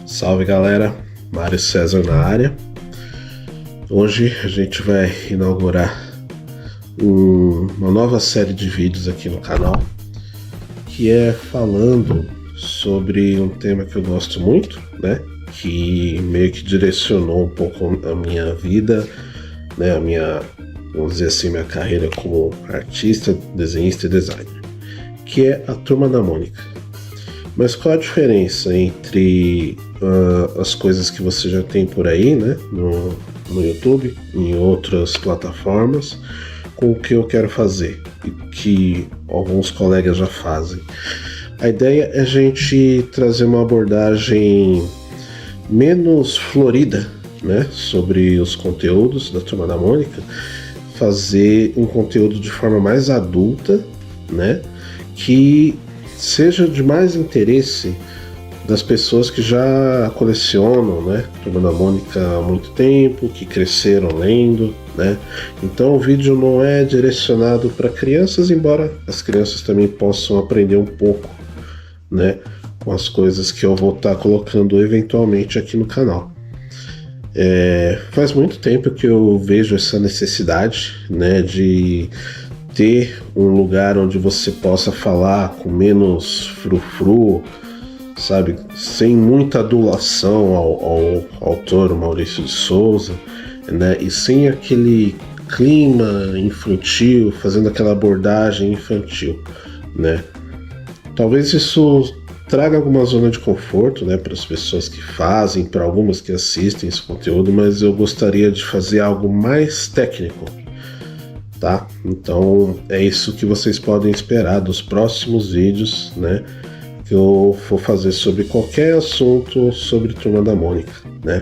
Salve galera, Mário César na área. Hoje a gente vai inaugurar uma nova série de vídeos aqui no canal, que é falando sobre um tema que eu gosto muito, né? Que meio que direcionou um pouco a minha vida, né? Vamos dizer assim, minha carreira como artista, desenhista e designer, que é a Turma da Mônica. Mas qual a diferença entre as coisas que você já tem por aí, né, no YouTube, em outras plataformas, com o que eu quero fazer e que alguns colegas já fazem? A ideia é a gente trazer uma abordagem menos florida, né, sobre os conteúdos da Turma da Mônica, fazer um conteúdo de forma mais adulta, né, que seja de mais interesse das pessoas que já colecionam, né, Turma da Mônica há muito tempo, que cresceram lendo, né. Então o vídeo não é direcionado para crianças, embora as crianças também possam aprender um pouco, né, com as coisas que eu vou estar colocando eventualmente aqui no canal. Faz muito tempo que eu vejo essa necessidade, né, de ter um lugar onde você possa falar com menos frufru, sabe, sem muita adulação ao autor Maurício de Souza, né, e sem aquele clima infantil, fazendo aquela abordagem infantil, né. Talvez isso traga alguma zona de conforto, né, para as pessoas que fazem, para algumas que assistem esse conteúdo, mas eu gostaria de fazer algo mais técnico, tá? Então é isso que vocês podem esperar dos próximos vídeos, né, que eu vou fazer sobre qualquer assunto sobre Turma da Mônica, né?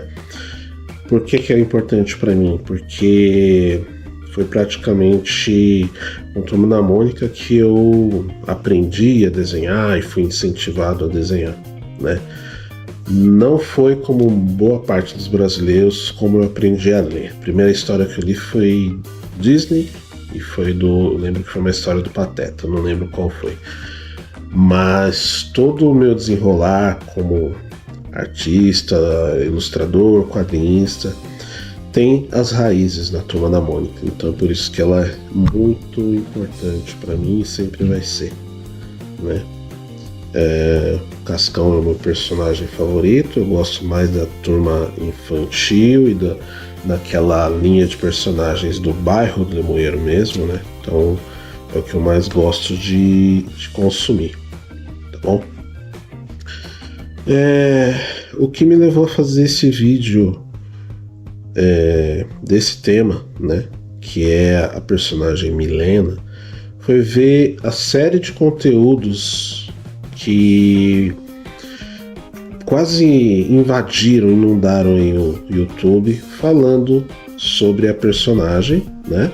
Por que é importante para mim? Porque foi praticamente com Turma da Mônica que eu aprendi a desenhar e fui incentivado a desenhar, né? Não foi como boa parte dos brasileiros como eu aprendi a ler. A primeira história que eu li foi Disney e lembro que foi uma história do Pateta, não lembro qual foi. Mas todo o meu desenrolar como artista, ilustrador, quadrinista, tem as raízes na Turma da Mônica. Então é por isso que ela é muito importante para mim e sempre vai ser, né? Cascão é o meu personagem favorito. Eu gosto mais da turma infantil e daquela linha de personagens do bairro do Limoeiro mesmo, né? Então é o que eu mais gosto de consumir, tá bom? O que me levou a fazer esse vídeo desse tema, né, que é a personagem Milena, foi ver a série de conteúdos que quase inundaram o YouTube falando sobre a personagem, né,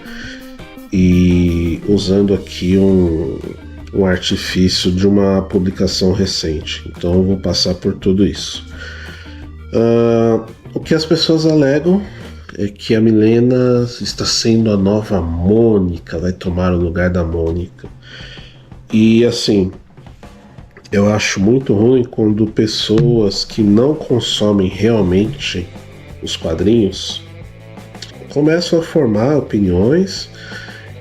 e usando aqui um artifício de uma publicação recente. Então eu vou passar por tudo isso. O que as pessoas alegam é que a Milena está sendo a nova Mônica, vai tomar o lugar da Mônica. E assim, eu acho muito ruim quando pessoas que não consomem realmente os quadrinhos começam a formar opiniões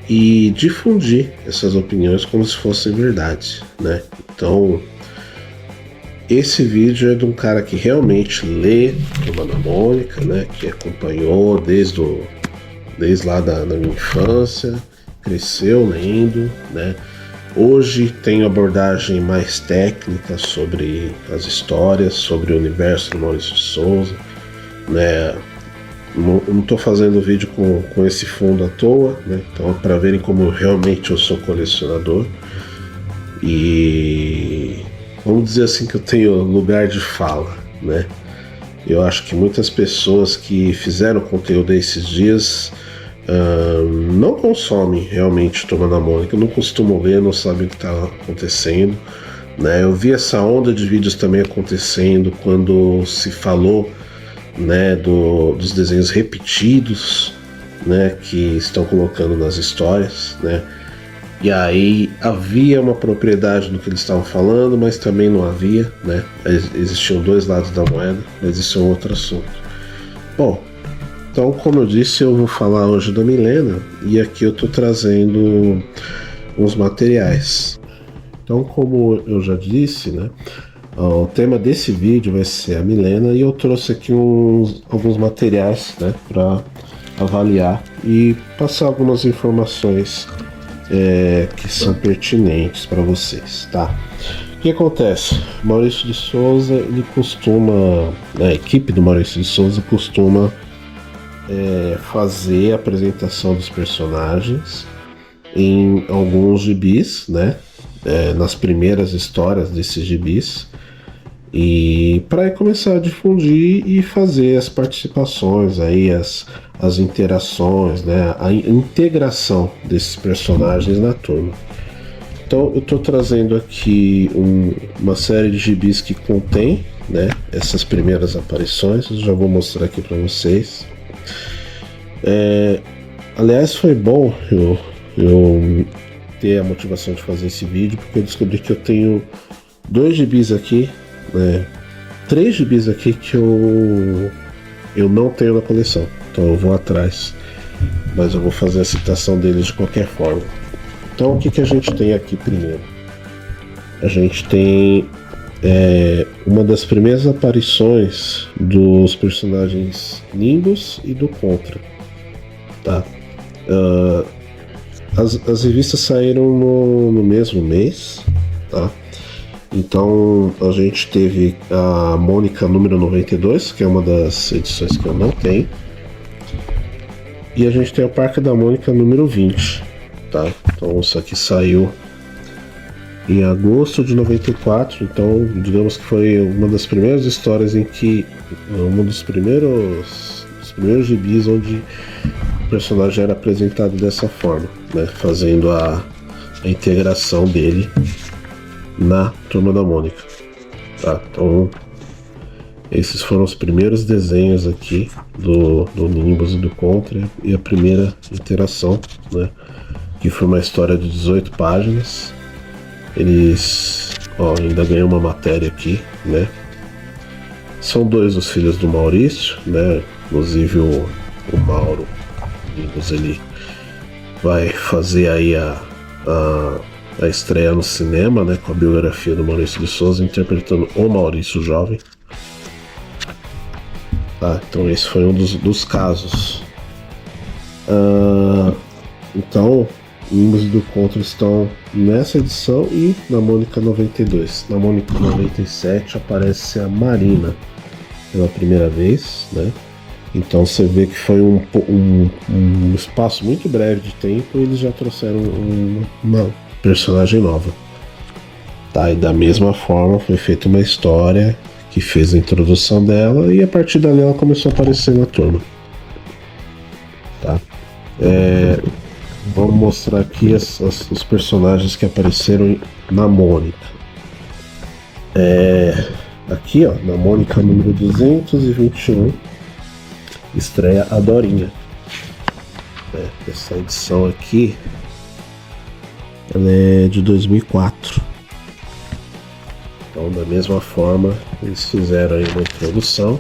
e difundir essas opiniões como se fossem verdade, né? Então, esse vídeo é de um cara que realmente lê Turma da Mônica, né? Que acompanhou desde lá da minha infância, cresceu lendo, né? Hoje tem abordagem mais técnica sobre as histórias, sobre o universo do Maurício de Souza, né? Não estou fazendo vídeo com esse fundo à toa, né? Então, para verem como realmente eu sou colecionador. E vamos dizer assim que eu tenho lugar de fala, né? Eu acho que muitas pessoas que fizeram conteúdo esses dias não consomem realmente Turma da Mônica, não costumam ler, não sabem o que está acontecendo, né? Eu vi essa onda de vídeos também acontecendo quando se falou, né, dos desenhos repetidos, né, que estão colocando nas histórias, né? E aí havia uma propriedade no que eles estavam falando, mas também não havia, né? Existiam dois lados da moeda, mas isso é um outro assunto. Bom, então como eu disse, eu vou falar hoje da Milena e aqui eu estou trazendo uns materiais. Então como eu já disse, né? O tema desse vídeo vai ser a Milena e eu trouxe aqui alguns materiais, né? Para avaliar e passar algumas informações que são pertinentes para vocês, tá? O que acontece? Maurício de Souza, ele costuma, a equipe do Maurício de Souza costuma fazer a apresentação dos personagens em alguns gibis, né? Nas primeiras histórias desses gibis, e para começar a difundir e fazer as participações aí, as interações, né, a integração desses personagens na turma. Então eu estou trazendo aqui uma série de gibis que contém, né, essas primeiras aparições. Eu já vou mostrar aqui para vocês. Aliás, foi bom eu ter a motivação de fazer esse vídeo, porque eu descobri que eu tenho 2 gibis aqui, 3 gibis aqui que eu não tenho na coleção, então eu vou atrás, mas eu vou fazer a citação deles de qualquer forma. Então o que a gente tem aqui primeiro? A gente tem uma das primeiras aparições dos personagens Nimbus e do Contra, tá? As revistas saíram no mesmo mês, tá? Então a gente teve a Mônica número 92, que é uma das edições que eu não tenho, e a gente tem a Parca da Mônica número 20, tá? Então isso aqui saiu em agosto de 94, então digamos que foi uma das primeiras histórias em que, um dos primeiros gibis onde o personagem era apresentado dessa forma, né? Fazendo a integração dele na Turma da Mônica, tá? Então esses foram os primeiros desenhos aqui do Nimbus e do Contra, e a primeira interação, né, que foi uma história de 18 páginas. Eles ainda ganham uma matéria aqui, né? São 2 os filhos do Maurício, né? Inclusive o Mauro Nimbus, ele vai fazer aí a estreia no cinema, né, com a biografia do Maurício de Souza interpretando o Maurício jovem. Tá, então esse foi um dos casos. Então Nimbus e do Contra estão nessa edição e na Mônica 92. Na Mônica 97 aparece a Marina pela primeira vez, né? Então você vê que foi um espaço muito breve de tempo e eles já trouxeram uma personagem nova, tá? E da mesma forma foi feita uma história que fez a introdução dela, e a partir dali ela começou a aparecer na turma, tá? Vamos mostrar aqui os personagens que apareceram na Mônica. Aqui, ó, na Mônica número 221 estreia a Dorinha. Essa edição aqui, ela é de 2004. Então, da mesma forma, eles fizeram aí uma introdução,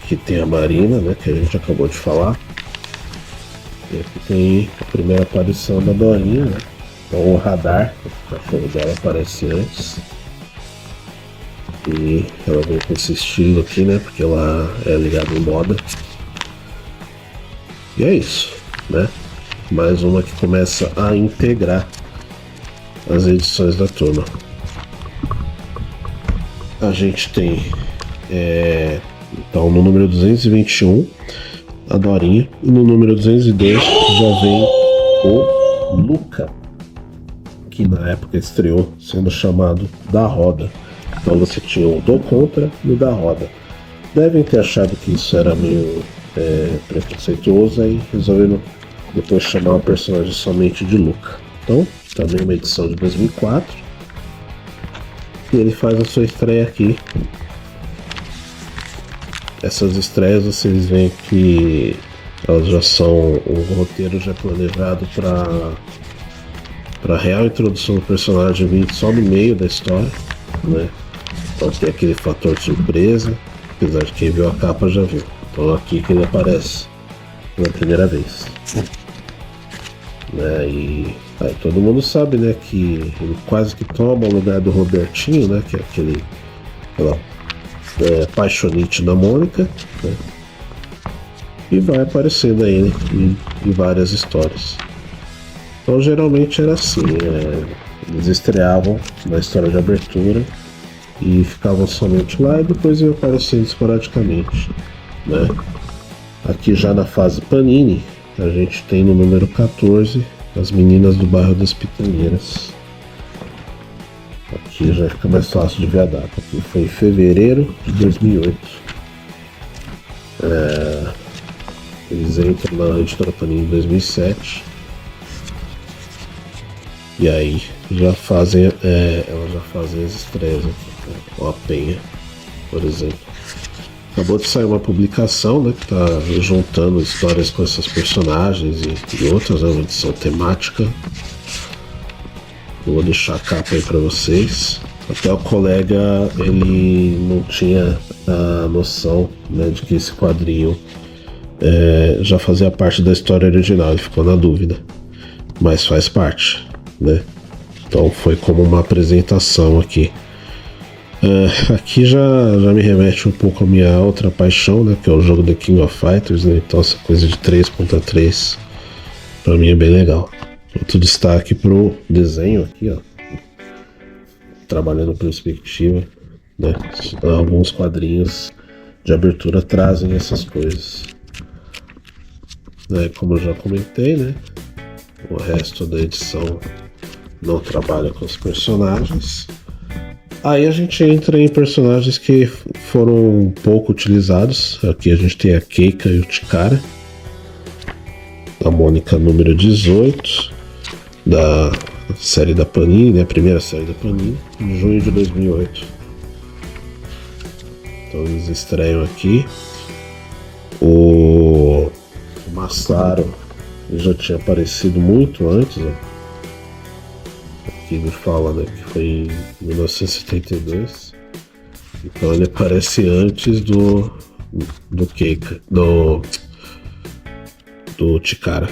que tem a Marina, né, que a gente acabou de falar. E aqui tem a primeira aparição da Dorinha, né? Então, o Radar, o cachorro dela aparece antes. E ela vem com esse estilo aqui, né? Porque ela é ligada em moda. E é isso, né? Mais uma que começa a integrar as edições da turma. A gente tem então no número 221 a Dorinha, e no número 202 já vem o Luca, que na época estreou sendo chamado Da Roda. Então você tinha o Do Contra e o Da Roda. Devem ter achado que isso era meio preconceituoso e resolveram depois chamar o personagem somente de Luca. Então, também uma edição de 2004. E ele faz a sua estreia aqui. Essas estreias vocês veem que Elas já são, o roteiro já é planejado para real introdução do personagem vir só no meio da história, né? Então tem aquele fator de surpresa, apesar de quem viu a capa já viu. Então aqui que ele aparece pela primeira vez, né? E aí todo mundo sabe, né, que ele quase que toma o lugar do Robertinho, né, que é aquela paixonite da Mônica, né? E vai aparecendo aí em várias histórias. Então geralmente era assim, eles estreavam na história de abertura e ficavam somente lá e depois iam aparecendo esporadicamente, né? Aqui já na fase Panini, a gente tem no número 14 as meninas do bairro das Pitangueiras. Aqui já fica mais fácil de ver a data, aqui foi em fevereiro de 2008. Eles entram na editora Panini em 2007. E aí já fazem, elas já fazem as estreias aqui, né? Ó, a Penha, por exemplo. Acabou de sair uma publicação, né, que tá juntando histórias com essas personagens e outras, né, uma edição temática. Eu vou deixar a capa aí pra vocês. Até o colega, ele não tinha a noção, né, de que esse quadrinho já fazia parte da história original, ele ficou na dúvida. Mas faz parte, né? Então foi como uma apresentação aqui. Aqui já me remete um pouco à minha outra paixão, né, que é o jogo The King of Fighters, né? Então essa coisa de 3 contra 3 pra mim é bem legal. Outro destaque pro desenho aqui, ó, trabalhando perspectiva, né? Alguns quadrinhos de abertura trazem essas coisas, né? Como eu já comentei, né, o resto da edição não trabalha com os personagens. Aí a gente entra em personagens que foram pouco utilizados. Aqui a gente tem a Keika e o Chikara, a Mônica número 18 da série da Panini, né, a primeira série da Panini, em junho de 2008. Então eles estreiam aqui. O Massaro já tinha aparecido muito antes, ó. Aqui ele fala, né, que foi em 1972. Então ele aparece antes do Keika, do Chikara.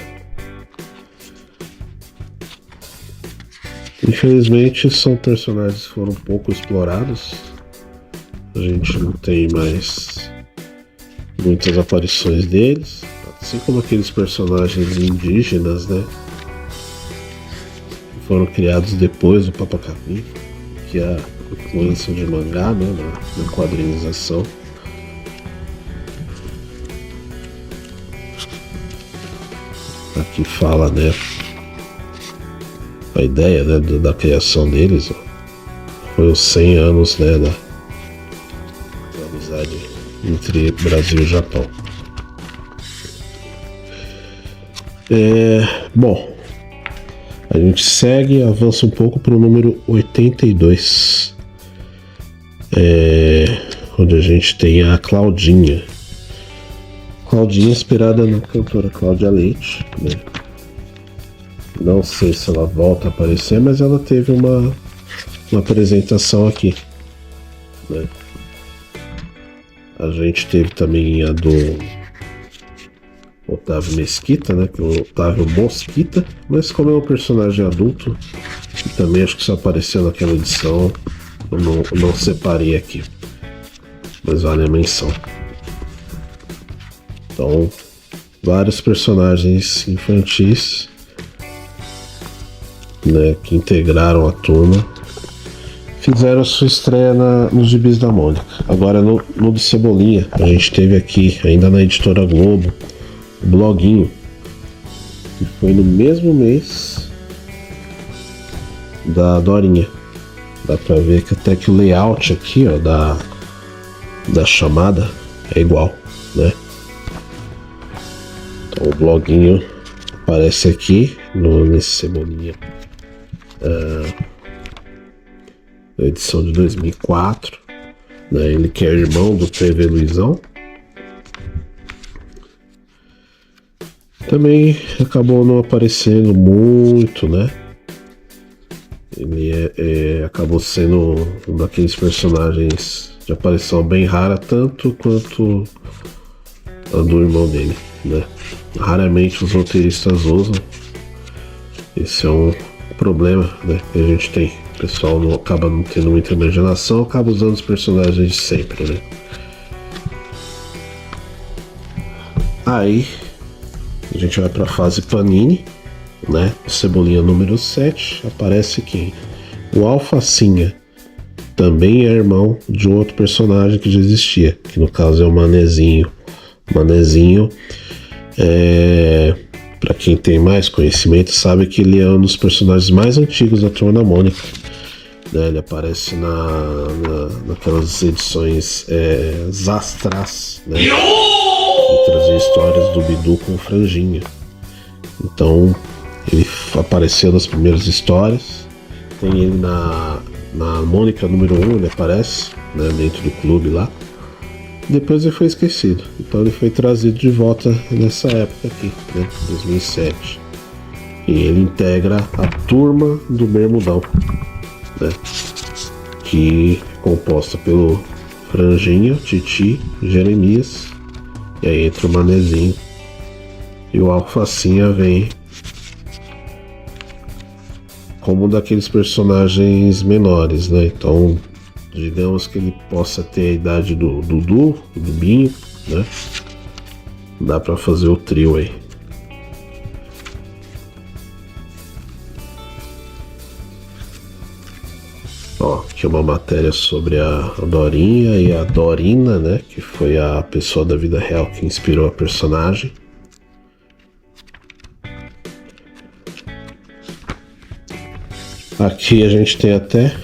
Infelizmente são personagens que foram pouco explorados. A gente não tem mais muitas aparições deles, assim como aqueles personagens indígenas, né, que foram criados depois do Papacapim, que é a influência de mangá, né, na quadrinização. Aqui fala, né, a ideia, né, da criação deles, ó, foi os 100 anos, né, da amizade entre Brasil e Japão. Bom, a gente segue e avança um pouco para o número 82, onde a gente tem a Claudinha. Claudinha inspirada na cantora Cláudia Leite, né? Não sei se ela volta a aparecer, mas ela teve uma apresentação aqui, né? A gente teve também a do Otávio Mesquita, né, que é o Otávio Mosquita, mas como é um personagem adulto, e também acho que só apareceu naquela edição, eu não separei aqui, mas vale a menção. Então, vários personagens infantis, né, que integraram a turma, fizeram a sua estreia nos gibis da Mônica. Agora no do Cebolinha, a gente teve aqui, ainda na Editora Globo, o Bloguinho, que foi no mesmo mês da Dorinha. Dá pra ver que até que o layout aqui, ó, da chamada é igual, né? Então o Bloguinho aparece aqui nesse Cebolinha, da edição de 2004, né? Ele que é irmão do TV Luizão. Também acabou não aparecendo muito, né? Ele acabou sendo um daqueles personagens de aparição bem rara, tanto quanto a do irmão dele, né? Raramente os roteiristas usam. Esse é um problema, né, que a gente tem. O pessoal acaba não tendo muita imaginação, acaba usando os personagens de sempre, né? Aí a gente vai para a fase Panini, né? Cebolinha número 7, aparece quem? O Alfacinha. Também é irmão de um outro personagem que já existia, que no caso é o Manezinho. Manezinho, para quem tem mais conhecimento, sabe que ele é um dos personagens mais antigos da Turma da Mônica. Né? Ele aparece naquelas edições Zastras, né? Que trazia histórias do Bidu com o Franjinha. Então, ele apareceu nas primeiras histórias. Tem ele na Mônica número 1, ele aparece, né, dentro do clube lá. Depois ele foi esquecido. Então ele foi trazido de volta nessa época aqui, né, 2007. E ele integra a Turma do Bermudão, né, que é composta pelo Franjinha, Titi, Jeremias, e aí entra o Manezinho. E o Alfacinha vem como um daqueles personagens menores, né? Então, digamos que ele possa ter a idade do Dudu, do Binho, né? Dá pra fazer o trio aí. Ó, aqui uma matéria sobre a Dorinha e a Dorina, né? Que foi a pessoa da vida real que inspirou a personagem. Aqui a gente tem até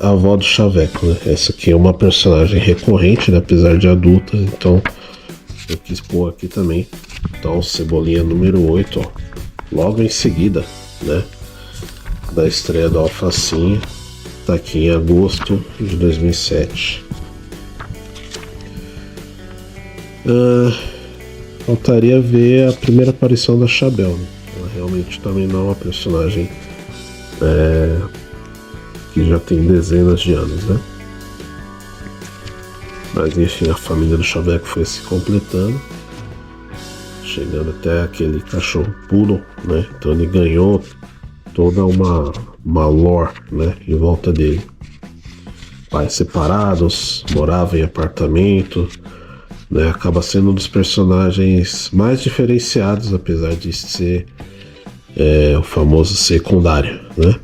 a avó do Chaveco, né? Essa aqui é uma personagem recorrente, né? Apesar de adulta, então eu quis pôr aqui também. Então, Cebolinha número 8, ó, logo em seguida, né? Da estreia do Alfacinha, tá aqui em agosto de 2007. Faltaria ver a primeira aparição da Chabel, né? Ela realmente também não é uma personagem que já tem dezenas de anos, né? Mas enfim, a família do Chaveco foi se completando, chegando até aquele cachorro poodle, né? Então ele ganhou toda uma lore, né, em volta dele. Pais separados, morava em apartamento, né? Acaba sendo um dos personagens mais diferenciados, apesar de ser o famoso secundário, né?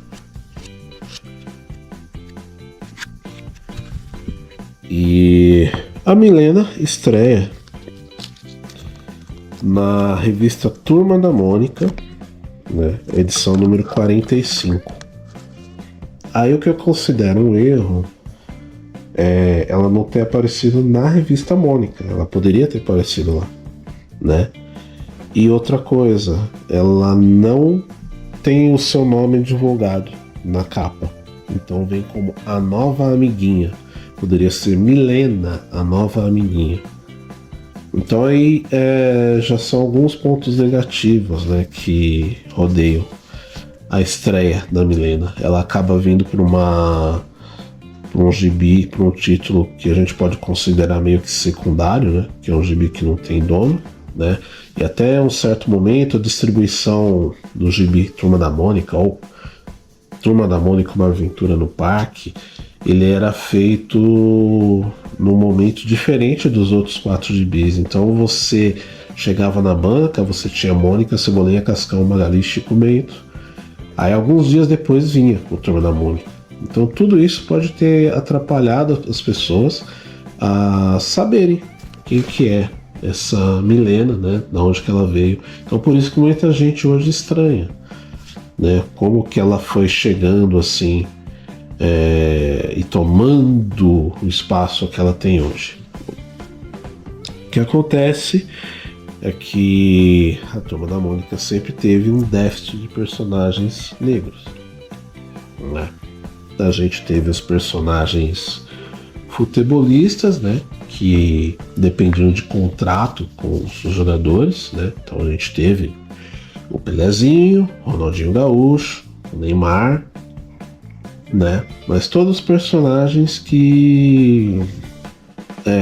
E a Milena estreia na revista Turma da Mônica, né? Edição número 45. Aí o que eu considero um erro é ela não ter aparecido na revista Mônica. Ela poderia ter aparecido lá, né? E outra coisa, ela não tem o seu nome divulgado na capa. Então vem como a nova amiguinha. Poderia ser Milena, a nova amiguinha. Então aí já são alguns pontos negativos, né, que rodeiam a estreia da Milena. Ela acaba vindo por um gibi, por um título que a gente pode considerar meio que secundário, né, que é um gibi que não tem dono, né, e até um certo momento a distribuição do gibi Turma da Mônica ou Turma da Mônica, uma aventura no parque, ele era feito num momento diferente dos outros 4 gibis. Então você chegava na banca, você tinha Mônica, Cebolinha, Cascão, Magali, Chico Bento. Aí alguns dias depois vinha o Turma da Mônica. Então tudo isso pode ter atrapalhado as pessoas a saberem quem que é essa Milena, né? Da onde que ela veio. Então por isso que muita gente hoje estranha, né? Como que ela foi chegando assim e tomando o espaço que ela tem hoje. O que acontece é que a Turma da Mônica sempre teve um déficit de personagens negros, né? A gente teve os personagens futebolistas, né, que dependiam de contrato com os jogadores, né? Então a gente teve o Pelezinho, Ronaldinho Gaúcho, o Neymar, né? Mas todos os personagens que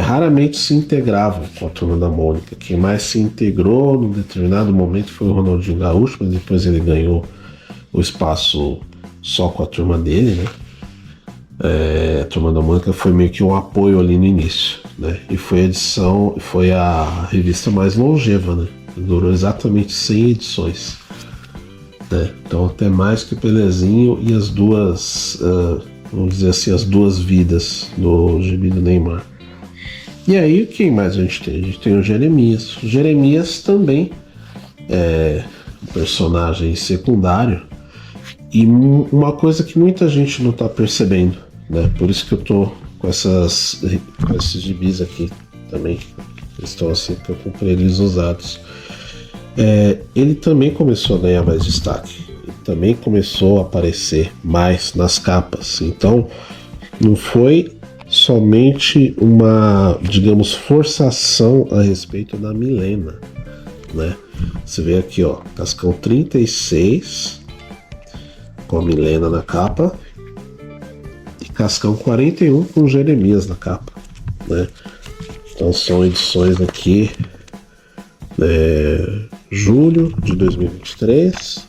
raramente se integravam com a Turma da Mônica. Quem mais se integrou num determinado momento foi o Ronaldinho Gaúcho, mas depois ele ganhou o espaço só com a turma dele, né? A Turma da Mônica foi meio que um apoio ali no início, né? E foi a revista mais longeva, né? Durou exatamente 100 edições, né? Então até mais que o Pelezinho e as duas, vamos dizer assim, as duas vidas do gibi do Neymar. E aí, quem mais a gente tem? A gente tem o Jeremias. O Jeremias também é um personagem secundário e uma coisa que muita gente não está percebendo, né? Por isso que eu tô com esses gibis aqui também. Eles estão assim, porque eu comprei eles usados. Ele também começou a ganhar mais destaque. Ele também começou a aparecer mais nas capas. Então, não foi somente uma, digamos, forçação a respeito da Milena, né? Você vê aqui, ó, Cascão 36 com a Milena na capa e Cascão 41 com Jeremias na capa, né? Então são edições aqui, julho de 2023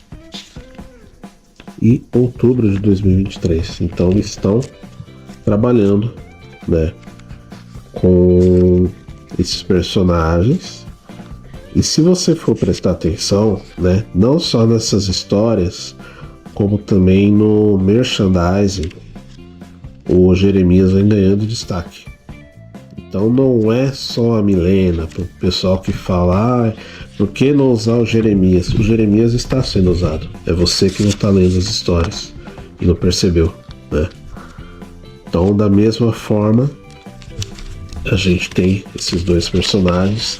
e outubro de 2023. Então eles estão trabalhando, né, com esses personagens. E se você for prestar atenção, né, não só nessas histórias, como também no merchandising, o Jeremias vem ganhando destaque. Então não é só a Milena, para o pessoal que fala, por que não usar o Jeremias? O Jeremias está sendo usado. É você que não está lendo as histórias e não percebeu, né? Então, da mesma forma, a gente tem esses dois personagens.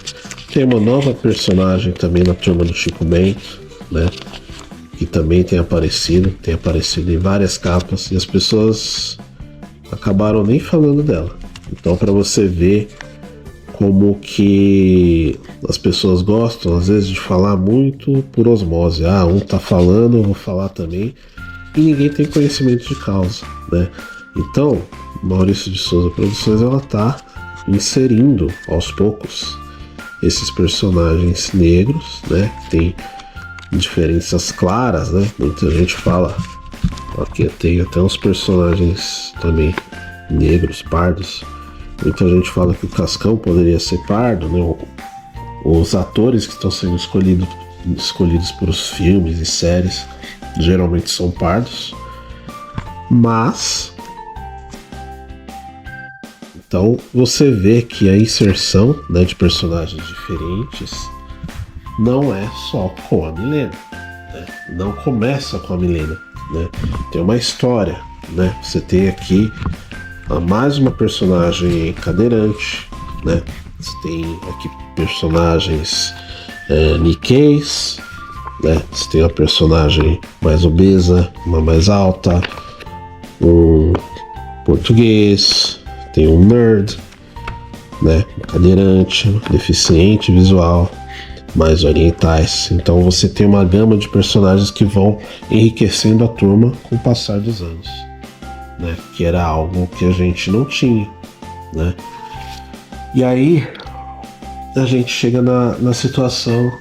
Tem uma nova personagem também na turma do Chico Bento, né? Que também tem aparecido em várias capas e as pessoas acabaram nem falando dela. Então, para você ver como que as pessoas gostam, às vezes, de falar muito por osmose. Um tá falando, eu vou falar também. E ninguém tem conhecimento de causa, né? Então, Maurício de Souza Produções, ela tá inserindo aos poucos esses personagens negros, né? Tem diferenças claras, né? Muita gente fala, aqui tem até uns personagens também negros, pardos. Muita gente fala que o Cascão poderia ser pardo, né? Os atores que estão sendo escolhidos para os filmes e séries geralmente são pardos, mas então você vê que a inserção, né, de personagens diferentes não é só com a Milena, né? Não começa com a Milena, né? Tem uma história, né? Você tem aqui mais uma personagem cadeirante, né? Você tem aqui personagens Nikkeis, né? Você tem uma personagem mais obesa, uma mais alta, um português, tem um nerd, né? Um cadeirante, um deficiente visual, mais orientais. Então você tem uma gama de personagens que vão enriquecendo a turma com o passar dos anos, né? Que era algo que a gente não tinha, né? E aí a gente chega na situação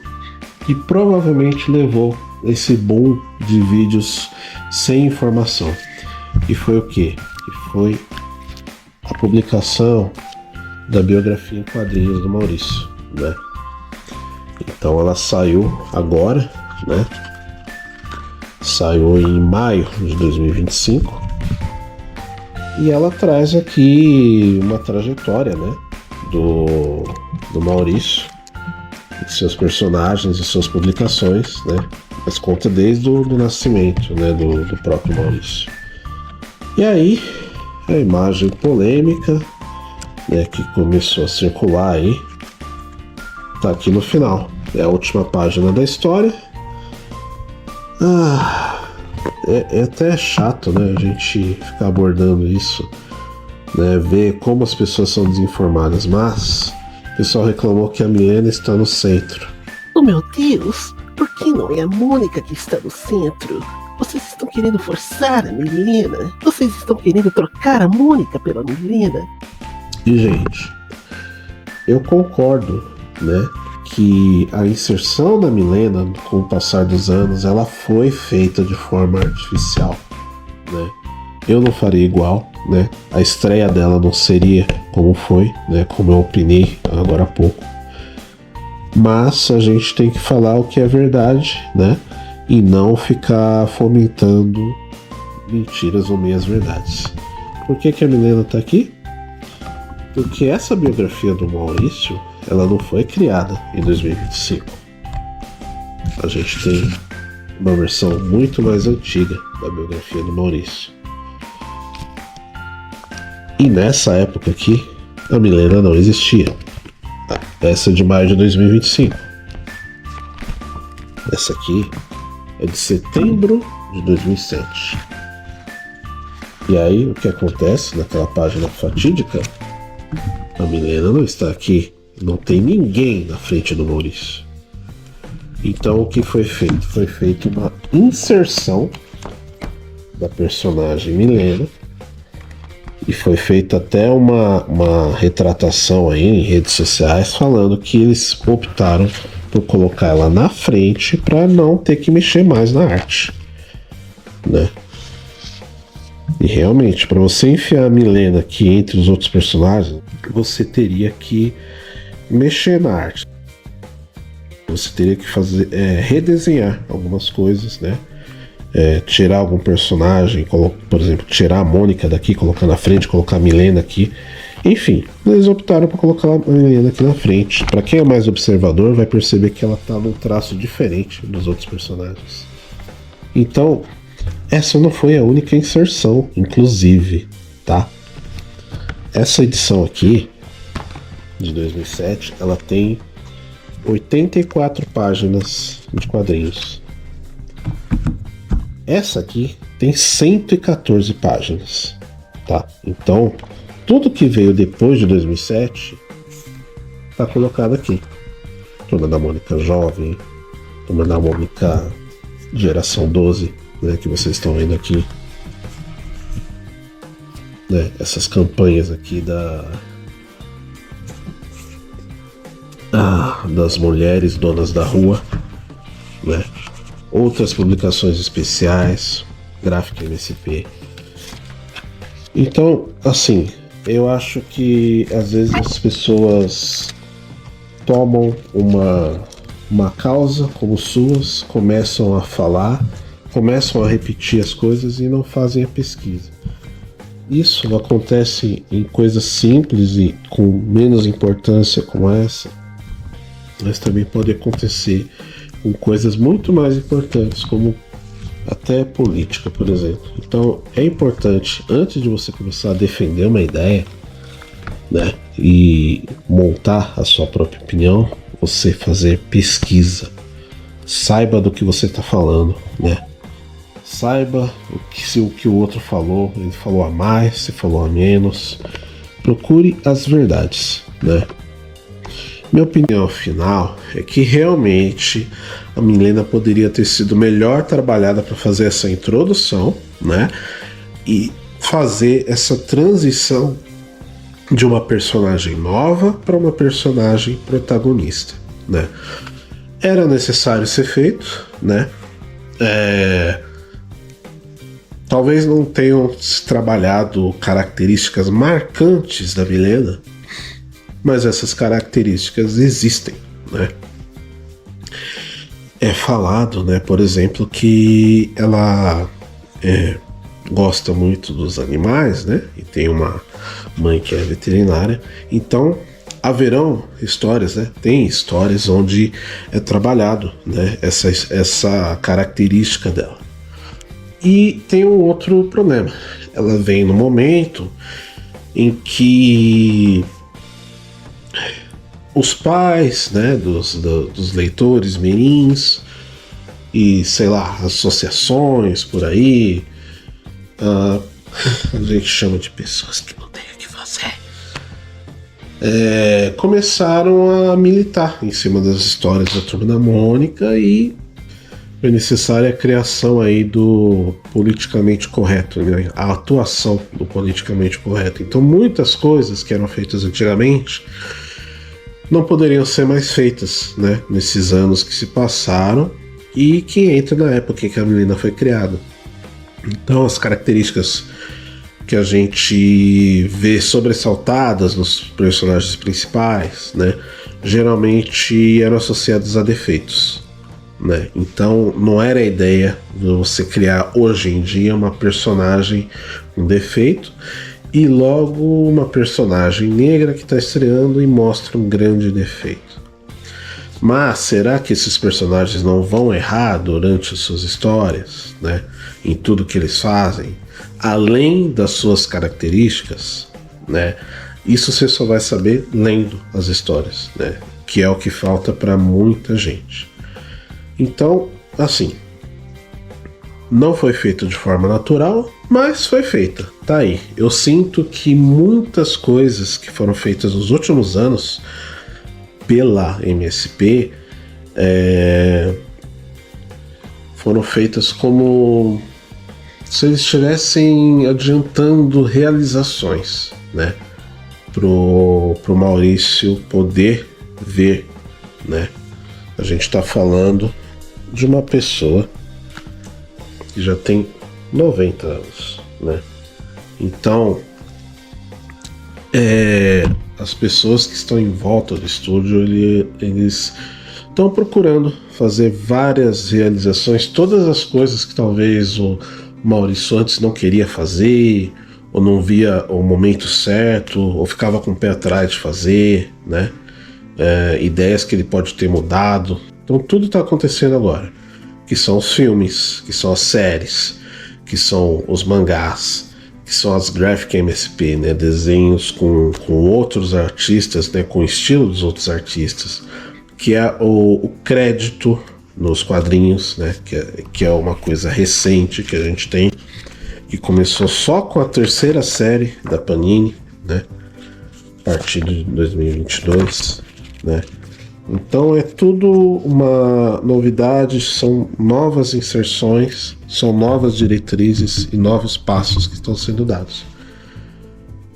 que provavelmente levou esse boom de vídeos sem informação. E foi o quê? Que foi a publicação da biografia em quadrinhos do Maurício, né? Então ela saiu agora, né? Saiu em maio de 2025 e ela traz aqui uma trajetória, né, do Maurício, de seus personagens e suas publicações, né? Mas conta desde o nascimento, né, do próprio Maurício. E aí a imagem polêmica, né, que começou a circular aí, tá aqui no final. É a última página da história. É até chato, né, a gente ficar abordando isso, né, ver como as pessoas são desinformadas, mas o pessoal reclamou que a Milena está no centro. Oh meu Deus, Por que não é a Mônica que está no centro? Vocês estão querendo forçar a Milena? Vocês estão querendo trocar a Mônica pela Milena? E, gente, eu concordo, né, que a inserção da Milena, com o passar dos anos, ela foi feita de forma artificial, né? Eu não faria igual, né? A estreia dela não seria como foi, né? Como eu opinei agora há pouco. Mas a gente tem que falar o que é verdade, né? E não ficar fomentando mentiras ou meias verdades. Por que a Milena tá aqui? Porque essa biografia do Maurício, ela não foi criada em 2025. A gente tem uma versão muito mais antiga da biografia do Maurício. E nessa época aqui, a Milena não existia. Essa é de maio de 2025. Essa aqui é de setembro de 2007. E aí, o que acontece naquela página fatídica? A Milena não está aqui. Não tem ninguém na frente do Maurício. Então, o que foi feito? Foi feita uma inserção da personagem Milena. E foi feita até uma retratação aí em redes sociais falando que eles optaram por colocar ela na frente para não ter que mexer mais na arte, né? E realmente, para você enfiar a Milena aqui entre os outros personagens, você teria que mexer na arte. Você teria que fazer redesenhar algumas coisas, né? Tirar algum personagem, por exemplo, tirar a Mônica daqui, colocar na frente, colocar a Milena aqui. Enfim, eles optaram por colocar a Milena aqui na frente. Para quem é mais observador, vai perceber que ela está num traço diferente dos outros personagens. Então, essa não foi a única inserção, inclusive, tá? Essa edição aqui, de 2007, ela tem 84 páginas de quadrinhos. Essa aqui tem 114 páginas, tá? Então, tudo que veio depois de 2007 tá colocado aqui. Turma da Mônica Jovem, Turma da Mônica Geração 12, né, que vocês estão vendo aqui. Né, essas campanhas aqui das mulheres donas da rua, né? Outras publicações especiais, gráfica MSP. Então, assim, eu acho que às vezes as pessoas tomam uma causa como suas, começam a falar, começam a repetir as coisas e não fazem a pesquisa. Isso acontece em coisas simples e com menos importância como essa, mas também pode acontecer com coisas muito mais importantes, como até política, por exemplo. Então é importante, antes de você começar a defender uma ideia, né, e montar a sua própria opinião, você fazer pesquisa. Saiba do que você está falando, né? Saiba se o que o outro falou, ele falou a mais, se falou a menos. Procure as verdades, né? Minha opinião final é que realmente a Milena poderia ter sido melhor trabalhada para fazer essa introdução, né? E fazer essa transição de uma personagem nova para uma personagem protagonista, né? Era necessário ser feito, né? Talvez não tenham se trabalhado características marcantes da Milena, mas essas características existem, né? É falado, né, por exemplo, que ela gosta muito dos animais, né? E tem uma mãe que é veterinária. Então, haverão histórias, né? Tem histórias onde é trabalhado, né, essa característica dela. E tem um outro problema. Ela vem no momento em que os pais, né, dos leitores mirins e, sei lá, associações por aí, a gente chama de pessoas que não têm o que fazer, começaram a militar em cima das histórias da Turma da Mônica e foi necessária a criação aí do politicamente correto, né? A atuação do politicamente correto. Então muitas coisas que eram feitas antigamente não poderiam ser mais feitas, né? Nesses anos que se passaram e que entra na época em que a Milena foi criada. Então as características que a gente vê sobressaltadas nos personagens principais, né? Geralmente eram associadas a defeitos. Né? Então não era a ideia de você criar hoje em dia uma personagem com defeito e logo uma personagem negra que está estreando e mostra um grande defeito. Mas será que esses personagens não vão errar durante as suas histórias, né? Em tudo que eles fazem, além das suas características, né? Isso você só vai saber lendo as histórias, né? Que é o que falta para muita gente. Então, assim, não foi feito de forma natural, mas foi feita. Tá aí. Eu sinto que muitas coisas que foram feitas nos últimos anos pela MSP foram feitas como se eles estivessem adiantando realizações, né? Pro Maurício poder ver, né? A gente está falando de uma pessoa que já tem 90 anos, né? Então, as pessoas que estão em volta do estúdio, eles estão procurando fazer várias realizações, todas as coisas que talvez o Maurício antes não queria fazer, ou não via o momento certo, ou ficava com o pé atrás de fazer, né? Ideias que ele pode ter mudado. Então tudo está acontecendo agora, que são os filmes, que são as séries, que são os mangás, que são as graphic MSP, né? Desenhos com outros artistas, né? Com o estilo dos outros artistas, que é o crédito nos quadrinhos, né? Que é uma coisa recente que a gente tem, que começou só com a terceira série da Panini, né? A partir de 2022, né? Então é tudo uma novidade, são novas inserções, são novas diretrizes e novos passos que estão sendo dados.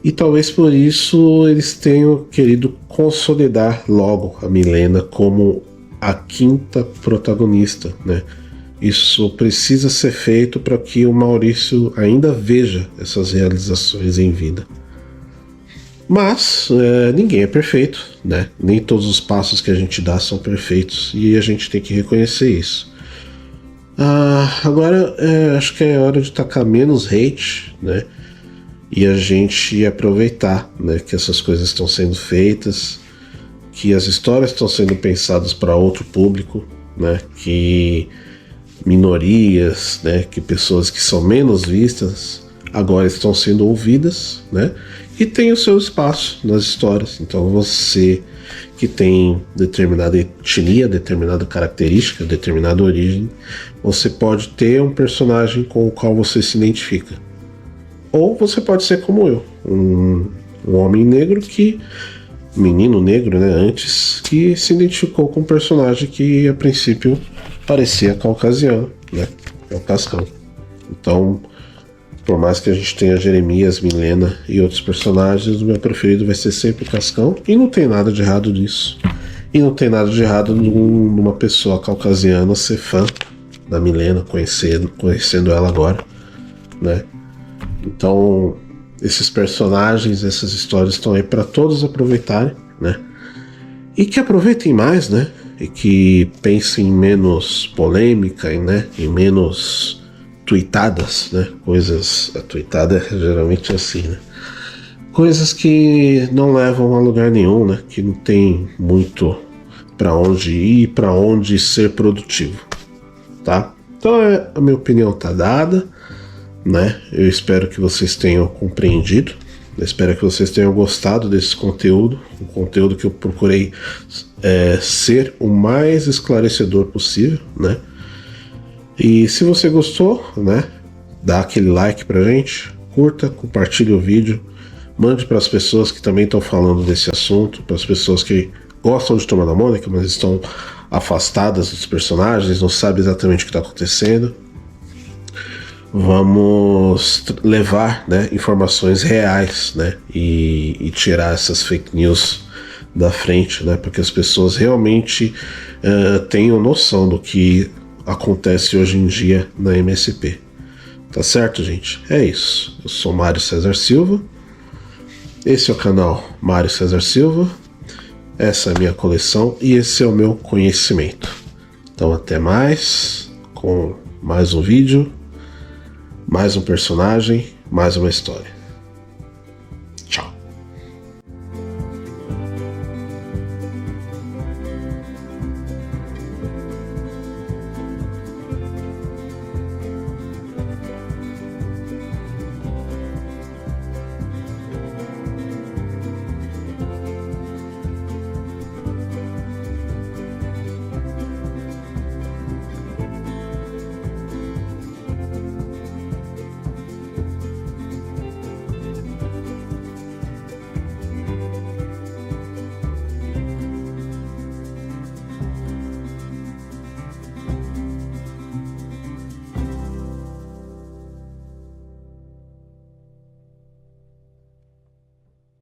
E talvez por isso eles tenham querido consolidar logo a Milena como a quinta protagonista, né? Isso precisa ser feito para que o Maurício ainda veja essas realizações em vida. Mas ninguém é perfeito, né? Nem todos os passos que a gente dá são perfeitos e a gente tem que reconhecer isso. Agora acho que é hora de tacar menos hate, né? E a gente aproveitar, né, que essas coisas estão sendo feitas, que as histórias estão sendo pensadas para outro público, né? Que minorias, né? Que pessoas que são menos vistas agora estão sendo ouvidas, né? E tem o seu espaço nas histórias. Então você que tem determinada etnia, determinada característica, determinada origem, você pode ter um personagem com o qual você se identifica. Ou você pode ser como eu, um homem negro menino negro, né, antes, que se identificou com um personagem que a princípio parecia caucasiano, né, é o Cascão. Então, por mais que a gente tenha Jeremias, Milena e outros personagens, o meu preferido vai ser sempre o Cascão, e não tem nada de errado nisso. E não tem nada de errado numa pessoa caucasiana ser fã da Milena, conhecendo ela agora, né? Então, esses personagens, essas histórias estão aí para todos aproveitarem, né? E que aproveitem mais, né? E que pensem em menos polêmica, né? Em menos tuitadas, né? Coisas... A tuitada é geralmente assim, né? Coisas que não levam a lugar nenhum, né? Que não tem muito para onde ir, para onde ser produtivo, tá? Então a minha opinião tá dada, né? Eu espero que vocês tenham compreendido, eu espero que vocês tenham gostado desse conteúdo, um conteúdo que eu procurei ser o mais esclarecedor possível, né? E se você gostou, né, dá aquele like pra gente, curta, compartilhe o vídeo, mande para as pessoas que também estão falando desse assunto, para as pessoas que gostam de Turma da Mônica, mas estão afastadas dos personagens, não sabe exatamente o que está acontecendo. Vamos levar, né, informações reais, né, e tirar essas fake news da frente, né, para que as pessoas realmente tenham noção do que acontece hoje em dia na MSP. Tá certo, gente? É isso. Eu sou Mário César Silva. Esse é o canal Mário César Silva. Essa é a minha coleção e esse é o meu conhecimento. Então até mais, com mais um vídeo, mais um personagem, mais uma história.